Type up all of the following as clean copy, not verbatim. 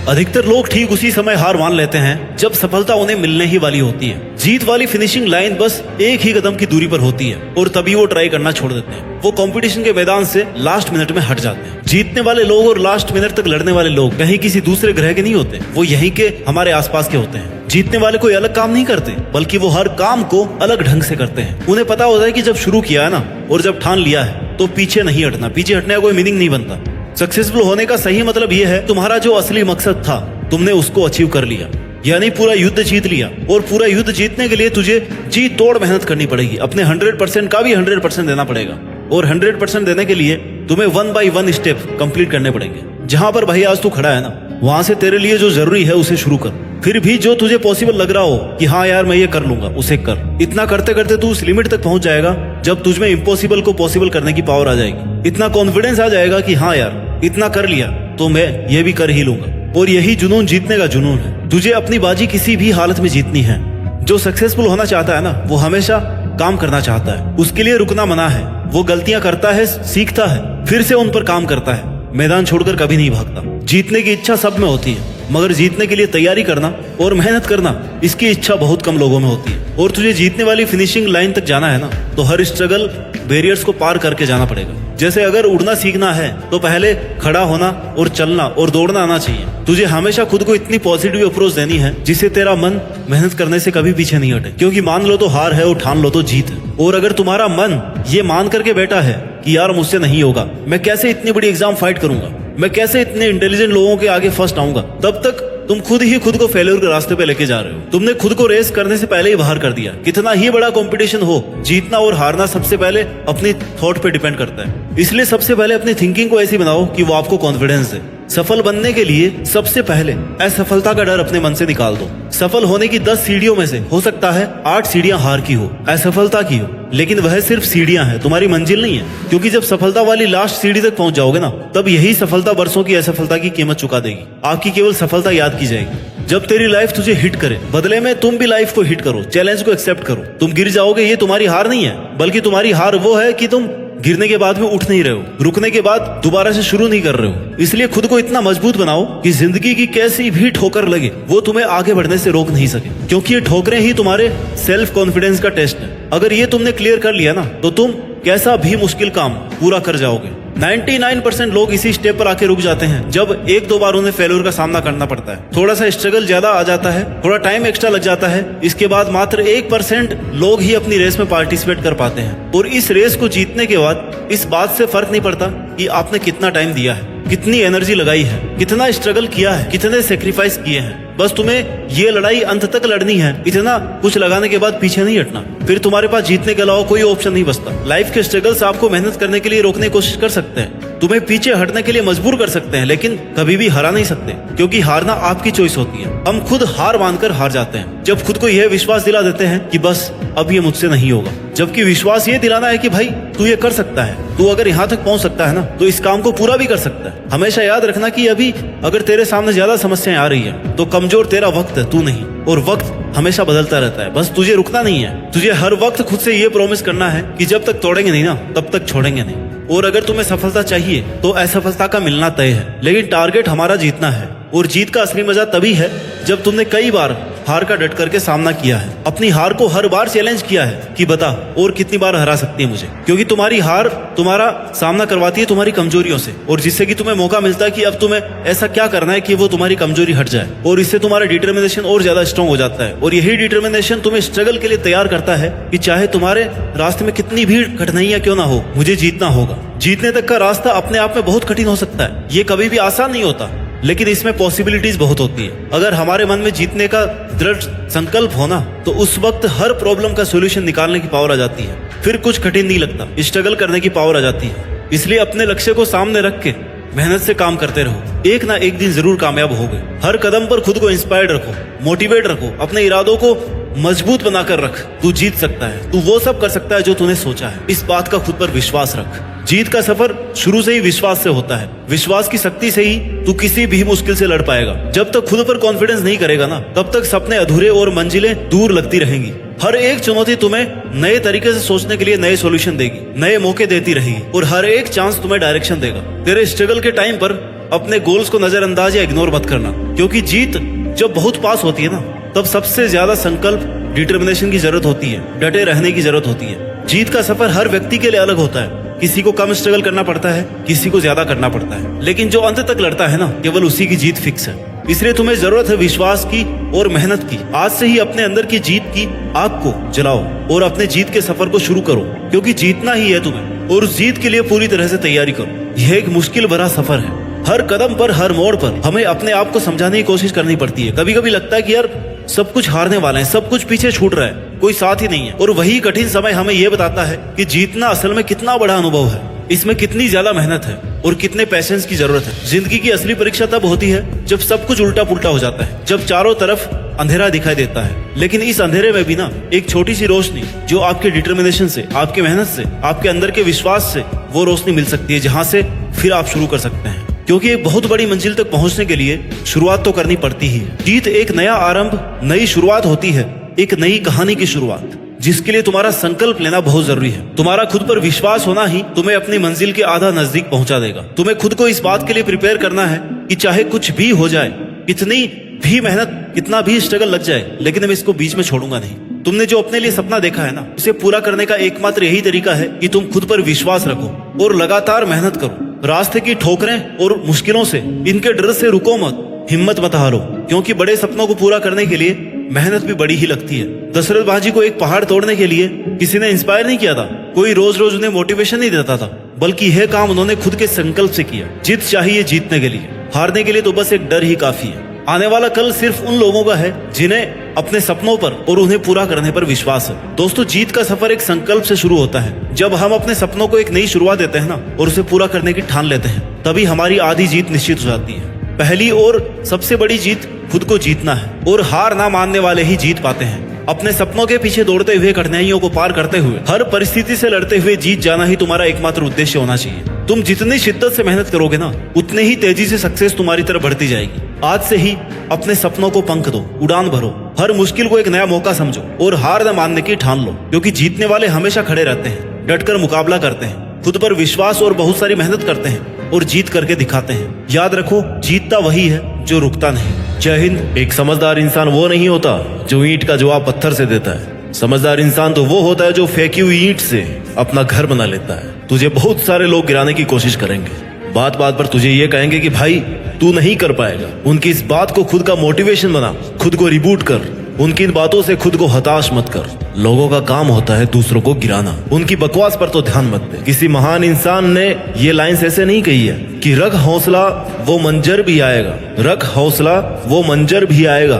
अधिकतर लोग ठीक उसी समय हार मान लेते हैं जब सफलता उन्हें मिलने ही वाली होती है। जीत वाली फिनिशिंग लाइन बस एक ही कदम की दूरी पर होती है और तभी वो ट्राई करना छोड़ देते हैं। वो कंपटीशन के मैदान से लास्ट मिनट में हट जाते हैं। जीतने वाले लोग और लास्ट मिनट तक लड़ने वाले लोग कहीं किसी दूसरे ग्रह के नहीं होते, वो यहीं के हमारे आसपास के होते हैं। जीतने वाले कोई अलग काम नहीं करते, बल्कि वो हर काम को अलग ढंग से करते हैं। उन्हें पता होता है कि जब शुरू किया है ना और जब ठान लिया है तो पीछे नहीं हटना। पीछे हटने का कोई मीनिंग नहीं बनता। सक्सेसफुल होने का सही मतलब ये है तुम्हारा जो असली मकसद था तुमने उसको अचीव कर लिया, यानी पूरा युद्ध जीत लिया। और पूरा युद्ध जीतने के लिए तुझे जी तोड़ मेहनत करनी पड़ेगी। अपने 100% का भी 100% देना पड़ेगा। और 100% देने के लिए तुम्हें 1 by 1 स्टेप कंप्लीट करने पड़ेंगे। जहां पर भाई आज तू खड़ा है ना, वहां से तेरे लिए जो जरूरी है उसे शुरू कर। फिर भी जो तुझे पॉसिबल लग रहा हो कि हाँ यार मैं ये कर लूंगा, उसे कर। इतना करते करते तू उस लिमिट तक पहुंच जाएगा जब तुझमें इम्पॉसिबल को पॉसिबल करने की पावर आ जाएगी। इतना कॉन्फिडेंस आ जाएगा कि हाँ यार इतना कर लिया तो मैं ये भी कर ही लूंगा। और यही जुनून जीतने का जुनून है। तुझे अपनी बाजी किसी भी हालत में जीतनी है। जो सक्सेसफुल होना चाहता है ना, वो हमेशा काम करना चाहता है। उसके लिए रुकना मना है। वो गलतियां करता है, सीखता है, फिर से उन पर काम करता है। मैदान छोड़कर कभी नहीं भागता। जीतने की इच्छा सब में होती है, मगर जीतने के लिए तैयारी करना और मेहनत करना, इसकी इच्छा बहुत कम लोगों में होती है। और तुझे जीतने वाली फिनिशिंग लाइन तक जाना है ना, तो हर स्ट्रगल बैरियर्स को पार करके जाना पड़ेगा। जैसे अगर उड़ना सीखना है तो पहले खड़ा होना और चलना और दौड़ना आना चाहिए। तुझे हमेशा खुद को इतनी पॉजिटिव अप्रोच देनी है जिससे तेरा मन मेहनत करने से कभी पीछे नहीं हटे। क्योंकि मान लो तो हार है और ठान लो तो जीत है। और अगर तुम्हारा मन ये मान करके बैठा है कि यार मुझसे नहीं होगा, मैं कैसे इतनी बड़ी एग्जाम फाइट करूंगा, मैं कैसे इतने इंटेलिजेंट लोगों के आगे फर्स्ट आऊंगा, तब तक तुम खुद ही खुद को फेल्योर के रास्ते पे लेके जा रहे हो। तुमने खुद को रेस करने से पहले ही बाहर कर दिया। कितना ही बड़ा कंपटीशन हो, जीतना और हारना सबसे पहले अपनी थॉट पे डिपेंड करता है। इसलिए सबसे पहले अपनी थिंकिंग को ऐसी बनाओ कि वो आपको कॉन्फिडेंस दे। सफल बनने के लिए सबसे पहले असफलता का डर अपने मन से निकाल दो। सफल होने की 10 सीढ़ियों में से हो सकता है 8 सीढ़ियां हार की हो, असफलता की हो, लेकिन वह सिर्फ सीढ़ियां हैं, तुम्हारी मंजिल नहीं है। क्योंकि जब सफलता वाली लास्ट सीढ़ी तक पहुंच जाओगे ना, तब यही सफलता वर्षों की असफलता की कीमत चुका देगी। आपकी केवल सफलता याद की जाएगी। जब तेरी लाइफ तुझे हिट करे, बदले में तुम भी लाइफ को हिट करो, चैलेंज को एक्सेप्ट करो। तुम गिर जाओगे, ये तुम्हारी हार नहीं है, बल्कि तुम्हारी हार वो है कि तुम गिरने के बाद में उठ नहीं रहे हो, रुकने के बाद दोबारा से शुरू नहीं कर रहे हो। इसलिए खुद को इतना मजबूत बनाओ कि जिंदगी की कैसी भी ठोकर लगे वो तुम्हें आगे बढ़ने से रोक नहीं सके। क्योंकि ये ठोकरें ही तुम्हारे सेल्फ कॉन्फिडेंस का टेस्ट है। अगर ये तुमने क्लियर कर लिया ना, तो तुम कैसा भी मुश्किल काम पूरा कर जाओगे। 99% लोग इसी स्टेप पर आके रुक जाते हैं जब 1-2 बार उन्हें फेल्योर का सामना करना पड़ता है। थोड़ा सा स्ट्रगल ज्यादा आ जाता है, थोड़ा टाइम एक्स्ट्रा लग जाता है। इसके बाद मात्र 1% लोग ही अपनी रेस में पार्टिसिपेट कर पाते हैं। और इस रेस को जीतने के बाद इस बात से फर्क नहीं पड़ता कि आपने कितना टाइम दिया है, कितनी एनर्जी लगाई है, कितना स्ट्रगल किया है, कितने सेक्रीफाइस किए हैं। बस तुम्हें ये लड़ाई अंत तक लड़नी है। इतना कुछ लगाने के बाद पीछे नहीं हटना। फिर तुम्हारे पास जीतने के अलावा कोई ऑप्शन नहीं बचता। लाइफ के स्ट्रगल्स आपको मेहनत करने के लिए रोकने की कोशिश कर सकते हैं, तुम्हें पीछे हटने के लिए मजबूर कर सकते हैं, लेकिन कभी भी हरा नहीं सकते। क्योंकि हारना आपकी चॉइस होती है। हम खुद हार मानकर हार जाते हैं जब खुद को यह विश्वास दिला देते हैं कि बस अब ये मुझसे नहीं होगा। जबकि विश्वास ये दिलाना है कि भाई तू ये कर सकता है, तू अगर यहाँ तक पहुंच सकता है ना, तो इस काम को पूरा भी कर सकता है। हमेशा याद रखना कि अभी अगर तेरे सामने ज्यादा समस्याएं आ रही है तो कमजोर तेरा वक्त है, तू नहीं। और वक्त हमेशा बदलता रहता है, बस तुझे रुकना नहीं है। तुझे हर वक्त खुद से ये प्रॉमिस करना है कि जब तक तोड़ेंगे नहीं ना, तब तक छोड़ेंगे नहीं। और अगर तुम्हें सफलता चाहिए तो असफलता का मिलना तय है, लेकिन टारगेट हमारा जीतना है। और जीत का असली मजा तभी है जब तुमने कई बार हार का डट करके सामना किया है, अपनी हार को हर बार चैलेंज किया है कि बता और कितनी बार हरा सकती है मुझे। क्योंकि तुम्हारी हार तुम्हारा सामना करवाती है तुम्हारी कमजोरियों से, और जिससे कि तुम्हें मौका मिलता है कि अब तुम्हें ऐसा क्या करना है कि वो तुम्हारी कमजोरी हट जाए। और इससे तुम्हारा डिटर्मिनेशन और ज्यादा स्ट्रॉन्ग हो जाता है। और यही डिटर्मिनेशन तुम्हें स्ट्रगल के लिए तैयार करता है कि चाहे तुम्हारे रास्ते में कितनी भी कठिनाइयां क्यों ना हो, मुझे जीतना होगा। जीतने तक का रास्ता अपने आप में बहुत कठिन हो सकता है, ये कभी भी आसान नहीं होता, लेकिन इसमें पॉसिबिलिटीज बहुत होती है। अगर हमारे मन में जीतने का दृढ़ संकल्प होना, तो उस वक्त हर प्रॉब्लम का सॉल्यूशन निकालने की पावर आ जाती है। फिर कुछ कठिन नहीं लगता, स्ट्रगल करने की पावर आ जाती है। इसलिए अपने लक्ष्य को सामने रख के मेहनत से काम करते रहो, एक ना एक दिन जरूर कामयाब होगे। हर कदम पर खुद को इंस्पायर्ड रखो, मोटिवेट रखो, अपने इरादों को मजबूत बनाकर रख। तू जीत सकता है, तू वो सब कर सकता है जो तूने सोचा है। इस बात का खुद पर विश्वास रख। जीत का सफर शुरू से ही विश्वास से होता है। विश्वास की शक्ति से ही तू किसी भी मुश्किल से लड़ पाएगा। जब तक खुद पर कॉन्फिडेंस नहीं करेगा ना, तब तक सपने अधूरे और मंजिलें दूर लगती रहेंगी। हर एक चुनौती तुम्हें नए तरीके से सोचने के लिए नए सॉल्यूशन देगी, नए मौके देती रहेगी, और हर एक चांस तुम्हें डायरेक्शन देगा। तेरे स्ट्रगल के टाइम पर अपने गोल्स को नजरअंदाज या इग्नोर मत करना, क्योंकि जीत जब बहुत पास होती है ना, तब सबसे ज्यादा संकल्प, डिटर्मिनेशन की जरूरत होती है, डटे रहने की जरूरत होती है। जीत का सफर हर व्यक्ति के लिए अलग होता है। किसी को कम स्ट्रगल करना पड़ता है, किसी को ज्यादा करना पड़ता है, लेकिन जो अंत तक लड़ता है ना, केवल उसी की जीत फिक्स है। इसलिए तुम्हें जरूरत है विश्वास की और मेहनत की। आज से ही अपने अंदर की जीत की आग को जलाओ और अपने जीत के सफर को शुरू करो, क्योंकि जीतना ही है तुम्हें, और उस जीत के लिए पूरी तरह से तैयारी करो। यह एक मुश्किल भरा सफर है। हर कदम पर, हर मोड़ पर हमें अपने आप को समझाने की कोशिश करनी पड़ती है। कभी कभी लगता है कि यार सब कुछ हारने वाले हैं, सब कुछ पीछे छूट रहा है, कोई साथ ही नहीं है। और वही कठिन समय हमें यह बताता है कि जीतना असल में कितना बड़ा अनुभव है, इसमें कितनी ज्यादा मेहनत है और कितने पेशेंस की जरूरत है। जिंदगी की असली परीक्षा तब होती है जब सब कुछ उल्टा पुल्टा हो जाता है, जब चारों तरफ अंधेरा दिखाई देता है, लेकिन इस अंधेरे में भी ना एक छोटी सी रोशनी, जो आपके डिटर्मिनेशन से, आपकी मेहनत से, आपके अंदर के विश्वास से, वो रोशनी मिल सकती है, जहां से फिर आप शुरू कर सकते हैं। क्योंकि एक बहुत बड़ी मंजिल तक पहुंचने के लिए शुरुआत तो करनी पड़ती ही है। जीत एक नया आरंभ, नई शुरुआत होती है, एक नई कहानी की शुरुआत, जिसके लिए तुम्हारा संकल्प लेना बहुत जरूरी है। तुम्हारा खुद पर विश्वास होना ही तुम्हें अपनी मंजिल के आधा नजदीक पहुंचा देगा। तुम्हें खुद को इस बात के लिए प्रिपेयर करना है कि चाहे कुछ भी हो जाए, कितनी भी मेहनत, कितना भी स्ट्रगल लग जाए, लेकिन मैं इसको बीच में छोड़ूंगा नहीं। तुमने जो अपने लिए सपना देखा है ना, उसे पूरा करने का एकमात्र यही तरीका है कि तुम खुद पर विश्वास रखो और लगातार मेहनत करो। रास्ते की ठोकरें और मुश्किलों से, इनके डर से रुको मत, हिम्मत मत हारो, क्योंकि बड़े सपनों को पूरा करने के लिए मेहनत भी बड़ी ही लगती है। दशरथ बाजी को एक पहाड़ तोड़ने के लिए किसी ने इंस्पायर नहीं किया था, कोई रोज रोज उन्हें मोटिवेशन नहीं देता था, बल्कि यह काम उन्होंने खुद के संकल्प से किया। जीत चाहिए जीतने के लिए, हारने के लिए तो बस एक डर ही काफी है। आने वाला कल सिर्फ उन लोगों का है जिन्हें अपने सपनों पर और उन्हें पूरा करने पर विश्वास है। दोस्तों, जीत का सफर एक संकल्प से शुरू होता है। जब हम अपने सपनों को एक नई शुरुआत देते हैं ना, और उसे पूरा करने की ठान लेते हैं, तभी हमारी आधी जीत निश्चित हो जाती है। पहली और सबसे बड़ी जीत खुद को जीतना है, और हार ना मानने वाले ही जीत पाते हैं। अपने सपनों के पीछे दौड़ते हुए, कठिनाइयों को पार करते हुए, हर परिस्थिति से लड़ते हुए जीत जाना ही तुम्हारा एकमात्र उद्देश्य होना चाहिए। तुम जितनी शिद्दत से मेहनत करोगे ना, उतने ही तेजी से सक्सेस तुम्हारी तरफ बढ़ती जाएगी। आज से ही अपने सपनों को पंख दो, उड़ान भरो, हर मुश्किल को एक नया मौका समझो और हार न मानने की ठान लो, क्योंकि जीतने वाले हमेशा खड़े रहते हैं, डटकर मुकाबला करते हैं, खुद पर विश्वास और बहुत सारी मेहनत करते हैं और जीत करके दिखाते हैं। याद रखो, जीतता वही है जो रुकता नहीं। जय हिंद। एक समझदार इंसान वो नहीं होता जो ईंट का जवाब पत्थर से देता है। समझदार इंसान तो वो होता है जो फेंकी हुई ईंट से अपना घर बना लेता है। तुझे बहुत सारे लोग गिराने की कोशिश करेंगे, बात बात पर तुझे ये कहेंगे कि भाई तू नहीं कर पाएगा। उनकी इस बात को खुद का मोटिवेशन बना, खुद को रिबूट कर। उनकी इन बातों से खुद को हताश मत कर। लोगों का काम होता है दूसरों को गिराना, उनकी बकवास पर तो ध्यान मत दे। किसी महान इंसान ने ये लाइंस ऐसे नहीं कही है कि रख हौसला वो मंजर भी आएगा, रख हौसला वो मंजर भी आएगा,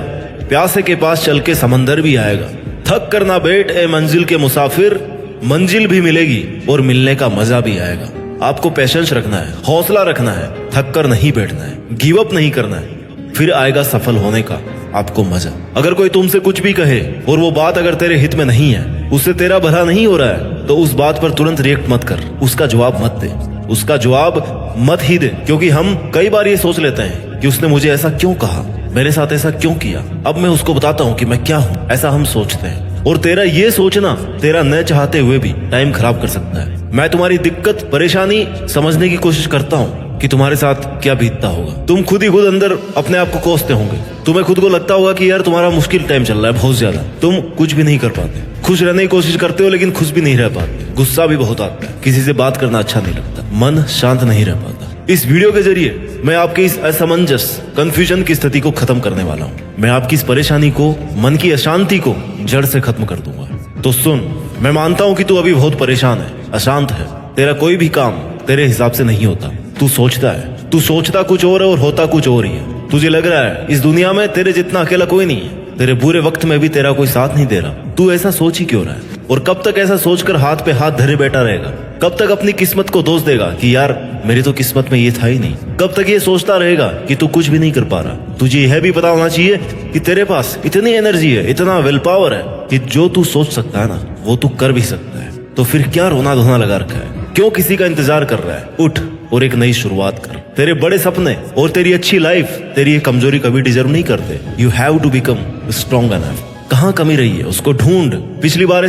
प्यासे के पास चल के समंदर भी आएगा। थक कर ना बैठ ए मंजिल के मुसाफिर, मंजिल भी मिलेगी और मिलने का मजा भी आएगा। आपको पेशेंस रखना है, हौसला रखना है, थक कर नहीं बैठना है, गिव अप नहीं करना है, फिर आएगा सफल होने का आपको मजा। अगर कोई तुमसे कुछ भी कहे और वो बात अगर तेरे हित में नहीं है, उससे तेरा भला नहीं हो रहा है, तो उस बात पर तुरंत रिएक्ट मत कर, उसका जवाब मत दे, उसका जवाब मत ही दे। क्योंकि हम कई बार ये सोच लेते हैं कि उसने मुझे ऐसा क्यों कहा, मेरे साथ ऐसा क्यों किया, अब मैं उसको बताता हूँ कि मैं क्या हूँ, ऐसा हम सोचते हैं। और तेरा ये सोचना तेरा न चाहते हुए भी टाइम खराब कर सकता है। मैं तुम्हारी दिक्कत, परेशानी समझने की कोशिश करता हूँ कि तुम्हारे साथ क्या बीतता होगा। तुम खुद ही खुद अंदर अपने आप को कोसते होंगे। तुम्हें खुद को लगता होगा कि यार तुम्हारा मुश्किल टाइम चल रहा है बहुत ज्यादा, तुम कुछ भी नहीं कर पाते। खुश रहने की कोशिश करते हो लेकिन खुश भी नहीं रह पाते। गुस्सा भी बहुत आता है, किसी से बात करना अच्छा नहीं लगता, मन शांत नहीं रह पाता। इस वीडियो के जरिए मैं आपके इस असमंजस, कंफ्यूजन की स्थिति को खत्म करने वाला हूँ। मैं आपकी इस परेशानी को, मन की अशांति को जड़ से खत्म कर दूंगा। तो सुन, मैं मानता हूँ कि तू अभी बहुत परेशान है, अशांत है, तेरा कोई भी काम तेरे हिसाब से नहीं होता। तू सोचता कुछ और है और होता कुछ और ही है। तुझे लग रहा है इस दुनिया में तेरे जितना अकेला कोई नहीं है, तेरे बुरे वक्त में भी तेरा कोई साथ नहीं दे रहा। तू ऐसा सोच ही क्यों रहा है? और कब तक ऐसा सोचकर हाथ पे हाथ धरे बैठा रहेगा? कब तक अपनी किस्मत को दोष देगा कि यार मेरी तो किस्मत में ये था ही नहीं? कब तक ये सोचता रहेगा कि तू कुछ भी नहीं कर पा रहा? तुझे यह भी पता होना चाहिए कि तेरे पास इतनी एनर्जी है, इतना विल पावर है कि जो तू सोच सकता है ना, वो तू कर भी सकता है। तो फिर क्या रोना धोना लगा रखा है? क्यों किसी का इंतजार कर रहा है? उठ और एक नई शुरुआत कर। तेरे बड़े सपने और तेरी अच्छी लाइफ तेरी ये कमजोरी कभी डिजर्व नहीं करते। You have to become strong enough. कहाँ कमी रही है उसको ढूंढ। पिछली बार